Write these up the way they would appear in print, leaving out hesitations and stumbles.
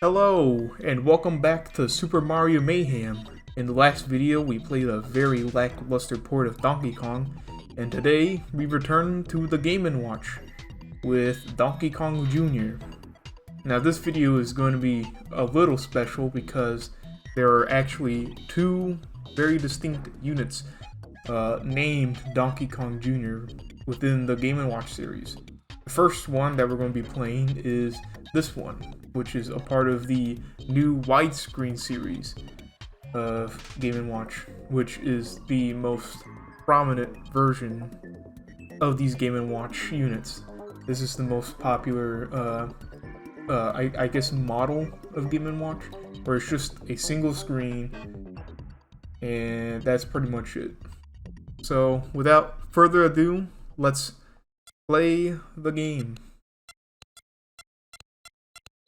Hello, and welcome back to Super Mario Mayhem. In the last video, we played a very lackluster port of Donkey Kong, and today we return to the Game & Watch with Donkey Kong Jr. Now this video is going to be a little special because there are actually two very distinct units named Donkey Kong Jr. within the Game & Watch series. The first one that we're going to be playing is this one, which is a part of the new widescreen series of Game & Watch, which is the most prominent version of these Game & Watch units. This is the most popular, I guess, model of Game & Watch, where it's just a single screen, and that's pretty much it. So, without further ado, let's play the game.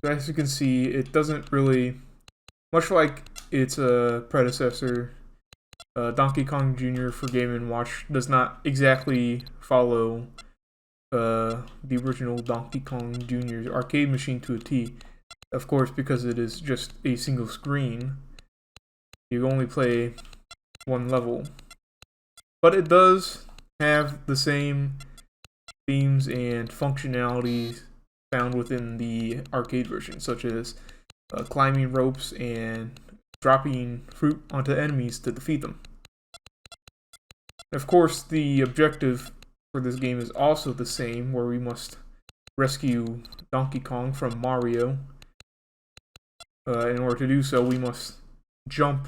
As you can see, it doesn't really, much like its predecessor, Donkey Kong Jr. for Game & Watch does not exactly follow the original Donkey Kong Jr. arcade machine to a T. Of course, because it is just a single screen, you only play one level. But it does have the same themes and functionalities found within the arcade version, such as climbing ropes and dropping fruit onto enemies to defeat them. Of course, the objective for this game is also the same, where we must rescue Donkey Kong from Mario. In order to do so, we must jump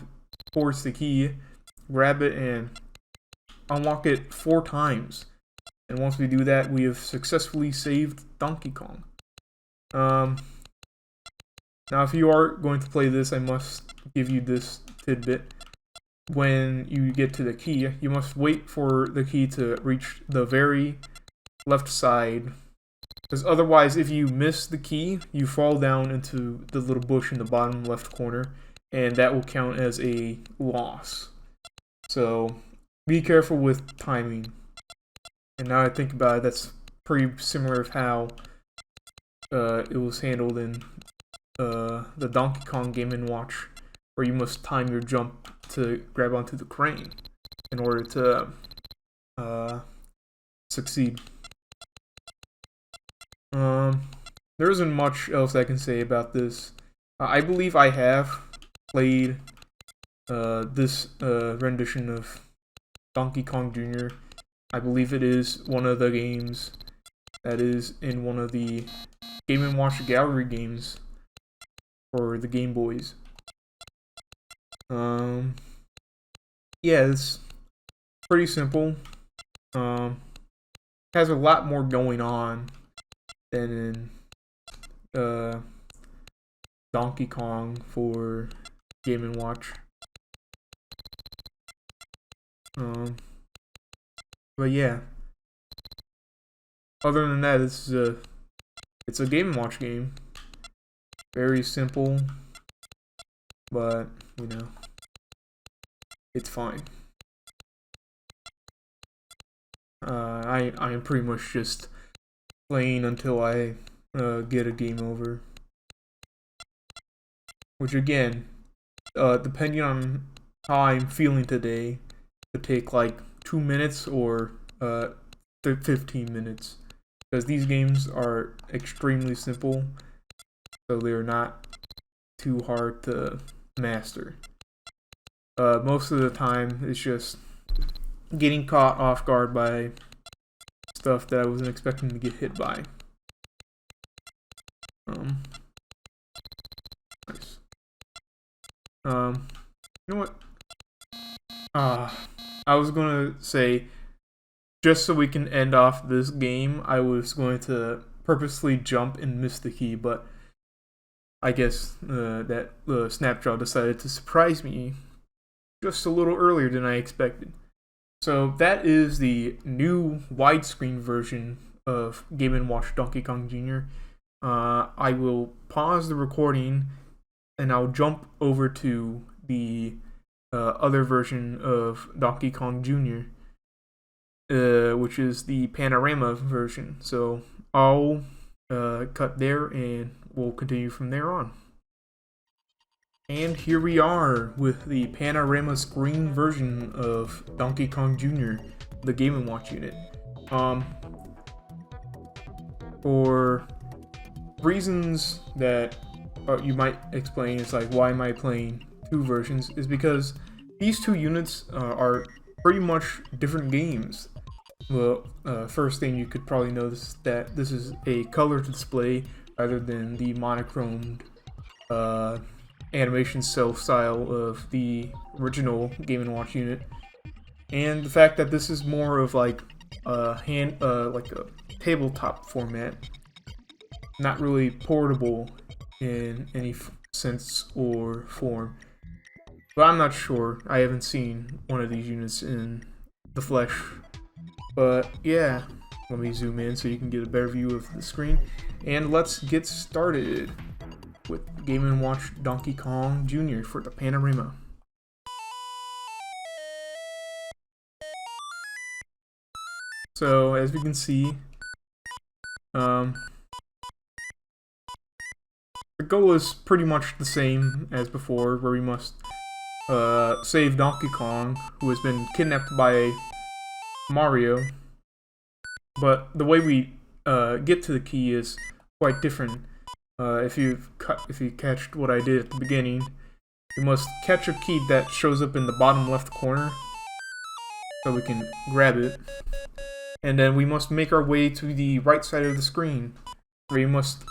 towards the key, grab it, and unlock it 4 times. And once we do that, we have successfully saved Donkey Kong. Now, if you are going to play this, I must give you this tidbit. When you get to the key, you must wait for the key to reach the very left side. Because otherwise, if you miss the key, you fall down into the little bush in the bottom left corner, and that will count as a loss. So, be careful with timing. And now I think about it, that's pretty similar to how it was handled in the Donkey Kong Game & Watch, where you must time your jump to grab onto the crane in order to succeed. There isn't much else I can say about this. I believe I have played this rendition of Donkey Kong Jr. I believe it is one of the games that is in one of the Game & Watch Gallery games for the Game Boys. Yeah, it's pretty simple. Has a lot more going on than in Donkey Kong for Game & Watch. But yeah, other than that, it's a Game & Watch game. Very simple, but you know, it's fine. I am pretty much just playing until I get a game over. Which again, depending on how I'm feeling today, could take like 2 minutes or 15 minutes. Because these games are extremely simple, so they're not too hard to master. Most of the time, it's just getting caught off guard by stuff that I wasn't expecting to get hit by. Nice. You know what? I was gonna say, just so we can end off this game, I was going to purposely jump and miss the key, but I guess that Snapjaw decided to surprise me just a little earlier than I expected. So that is the new widescreen version of Game & Watch Donkey Kong Jr. I will pause the recording and I'll jump over to the other version of Donkey Kong Jr., which is the Panorama version. So I'll cut there and we'll continue from there on. And here we are with the Panorama screen version of Donkey Kong Jr., the Game & Watch unit. For reasons that you might explain, it's like, why am I playing two versions, is because these two units are pretty much different games. Well, first thing you could probably notice that this is a color display rather than the monochromed animation cell style of the original Game & Watch unit, and the fact that this is more of like a tabletop format, not really portable in any sense or form. But I'm not sure. I haven't seen one of these units in the flesh. But yeah, let me zoom in so you can get a better view of the screen, and let's get started with Game & Watch Donkey Kong Jr. for the Panorama. So as we can see, the goal is pretty much the same as before, where we must save Donkey Kong, who has been kidnapped by Mario. But the way we get to the key is quite different. If you catched what I did at the beginning, you must catch a key that shows up in the bottom left corner, so we can grab it. And then we must make our way to the right side of the screen, where you must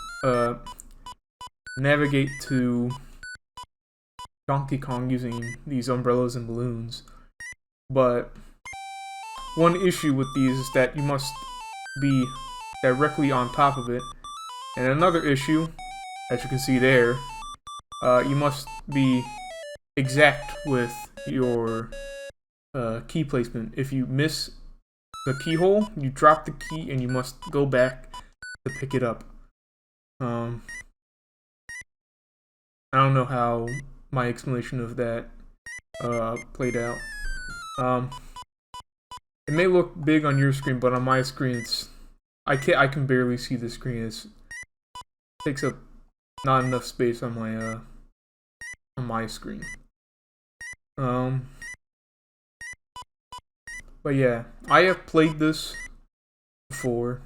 navigate to Donkey Kong using these umbrellas and balloons. But one issue with these is that you must be directly on top of it. And another issue, as you can see there, you must be exact with your key placement. If you miss the keyhole, you drop the key and you must go back to pick it up. I don't know how my explanation of that played out. It may look big on your screen, but on my screen, I can barely see the screen. It takes up not enough space on my screen. But yeah, I have played this before,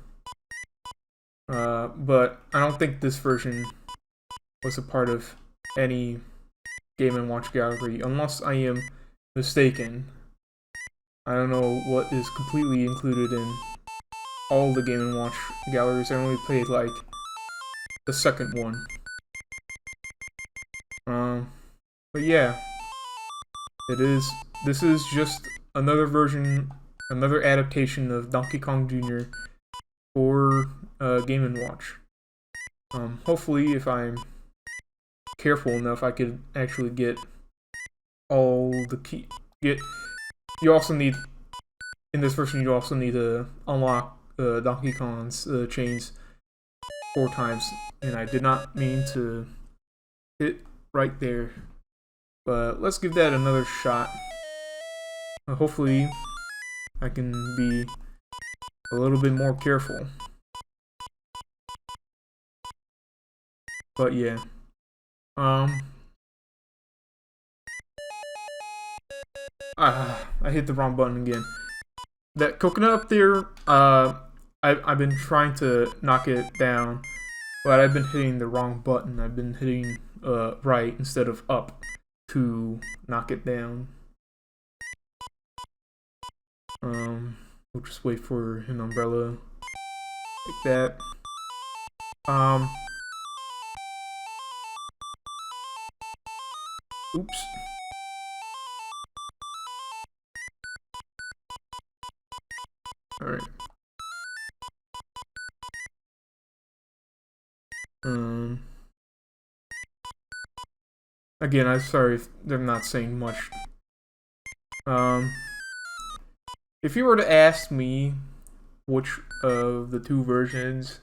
but I don't think this version was a part of any Game & Watch gallery, unless I am mistaken. I don't know what is completely included in all the Game & Watch galleries. I only played like the second one. But yeah, this is just another version, another adaptation of Donkey Kong Jr. for Game & Watch. Hopefully, if I'm careful enough, I could actually get all the key. You also need, in this version, you also need to unlock Donkey Kong's chains 4 times, and I did not mean to hit right there. But let's give that another shot. Hopefully, I can be a little bit more careful. But yeah. I hit the wrong button again. That coconut up there, I've been trying to knock it down, but I've been hitting the wrong button. I've been hitting right instead of up to knock it down. We'll just wait for an umbrella like that. Oops. Alright. Again, I'm sorry if they're not saying much. If you were to ask me which of the two versions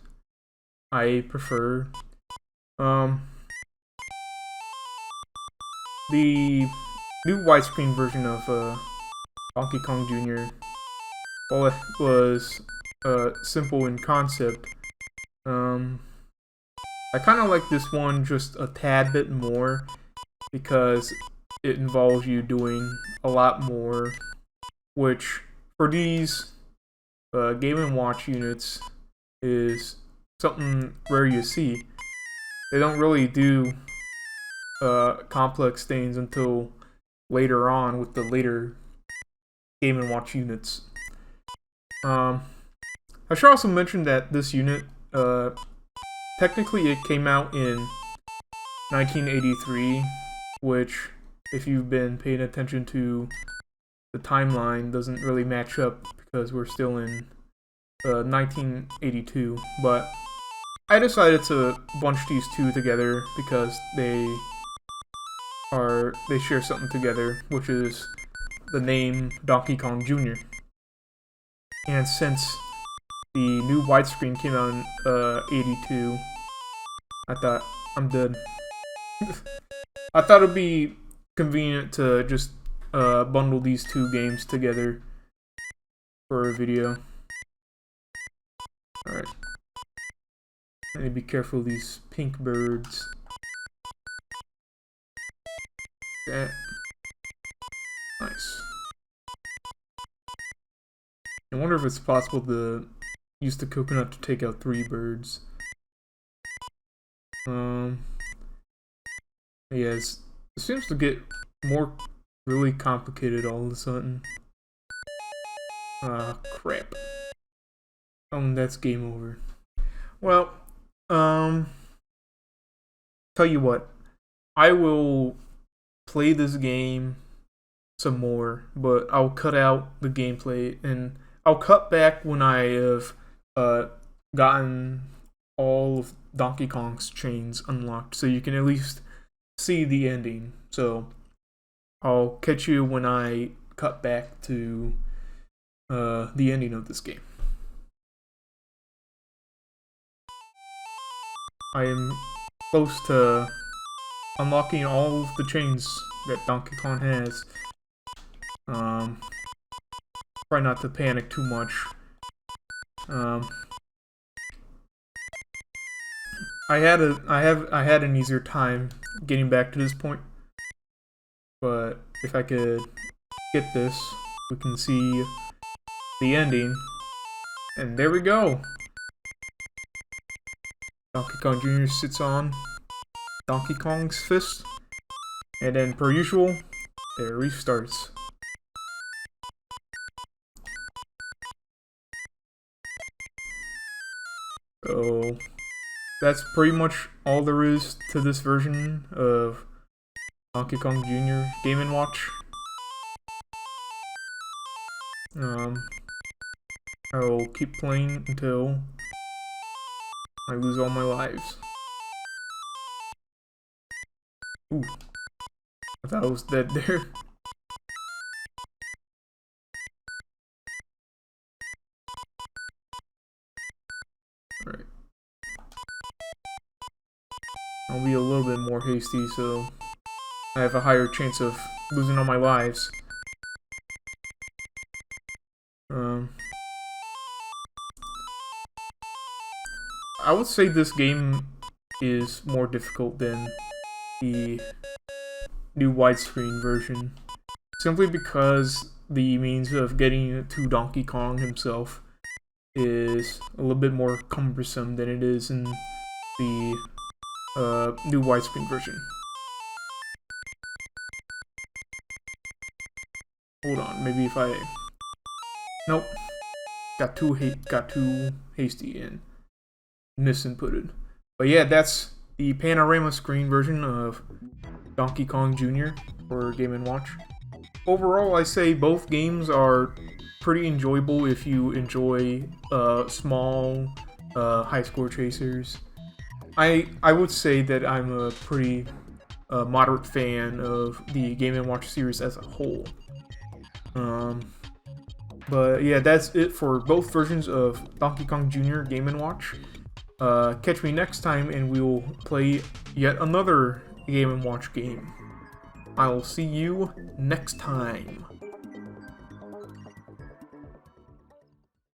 I prefer, the new widescreen version of Donkey Kong Jr., while it was simple in concept, I kind of like this one just a tad bit more, because it involves you doing a lot more, which for these Game & Watch units is something rare you see. They don't really do complex things until later on with the later Game & Watch units. I should also mention that this unit, technically it came out in 1983, which, if you've been paying attention to the timeline, doesn't really match up because we're still in 1982. But I decided to bunch these two together because they share something together, which is the name Donkey Kong Jr. And since the new widescreen came out in 82, I thought, I'm dead. I thought it'd be convenient to just bundle these two games together for a video. Alright. I need to be careful of these pink birds. That. Nice. I wonder if it's possible to use the coconut to take out 3 birds. Yes, it seems to get more really complicated all of a sudden. Crap. That's game over. Well, tell you what, I will play this game some more, but I'll cut out the gameplay and I'll cut back when I have gotten all of Donkey Kong's chains unlocked, so you can at least see the ending. So I'll catch you when I cut back to the ending of this game. I am close to unlocking all of the chains that Donkey Kong has. Try not to panic too much. I had an easier time getting back to this point, but if I could get this, we can see the ending, and there we go. Donkey Kong Jr. sits on Donkey Kong's fist, and then per usual, it restarts. So that's pretty much all there is to this version of Donkey Kong Jr. Game & Watch. I'll keep playing until I lose all my lives. Ooh. I thought I was dead there. Alright. I'll be a little bit more hasty so I have a higher chance of losing all my lives. I would say this game is more difficult than the new widescreen version, simply because the means of getting to Donkey Kong himself is a little bit more cumbersome than it is in the new widescreen version. Hold on, maybe if I... Nope. Got too hasty and misinputted. But yeah, that's the Panorama screen version of Donkey Kong Jr. for Game & Watch. Overall, I say both games are pretty enjoyable if you enjoy small high score chasers. I would say that I'm a pretty moderate fan of the Game & Watch series as a whole. But yeah, that's it for both versions of Donkey Kong Jr. Game & Watch. Catch me next time and we will play yet another Game & Watch game. I will see you next time.